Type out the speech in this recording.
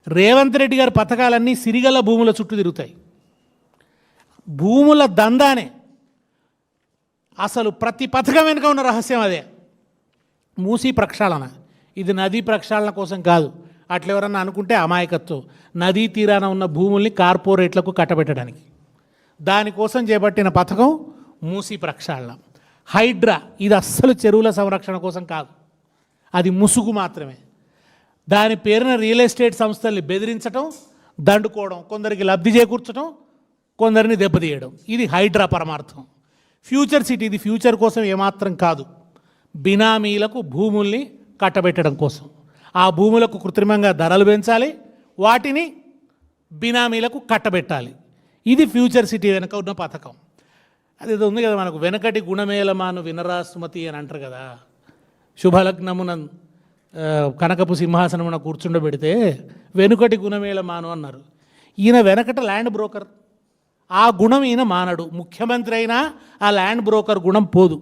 రేవంత్ రెడ్డి గారి పథకాలన్నీ సిరిగల భూముల చుట్టూ తిరుగుతాయి. భూముల దందానే అసలు ప్రతి పథకం వెనుక ఉన్న రహస్యం అదే. మూసీ ప్రక్షాళన, ఇది నదీ ప్రక్షాళన కోసం కాదు. అట్లెవరన్నా అనుకుంటే అమాయకత్వం. నదీ తీరాన ఉన్న భూముల్ని కార్పొరేట్లకు కట్టబెట్టడానికి దానికోసం చేపట్టిన పథకం మూసీ ప్రక్షాళన. హైడ్రా, ఇది అస్సలు చెరువుల సంరక్షణ కోసం కాదు, అది ముసుగు మాత్రమే. దాని పేరున రియల్ ఎస్టేట్ సంస్థల్ని బెదిరించడం, దండుకోవడం, కొందరికి లబ్ధి చేకూర్చడం, కొందరిని దెబ్బతీయడం, ఇది హైడ్రా పరమార్థం. ఫ్యూచర్ సిటీ, ఇది ఫ్యూచర్ కోసం ఏమాత్రం కాదు, బినామీలకు భూముల్ని కట్టబెట్టడం కోసం. ఆ భూములకు కృత్రిమంగా ధరలు పెంచాలి, వాటిని బినామీలకు కట్టబెట్టాలి. ఇది ఫ్యూచర్ సిటీ వెనుక ఉన్న పథకం. అదేదో ఉంది కదా మనకు, వెనకటి గుణమేలమాను వినరా సుమతి అని అంటారు కదా. శుభలగ్నమున కనకపు సింహాసనమున కూర్చుండబెడితే వెనుకటి గుణమేలమాను అన్నారు. ఈయన వెనకట ల్యాండ్ బ్రోకర్, ఆ గుణం ఈయన మానడు. ముఖ్యమంత్రి అయినా ఆ ల్యాండ్ బ్రోకర్ గుణం పోదు.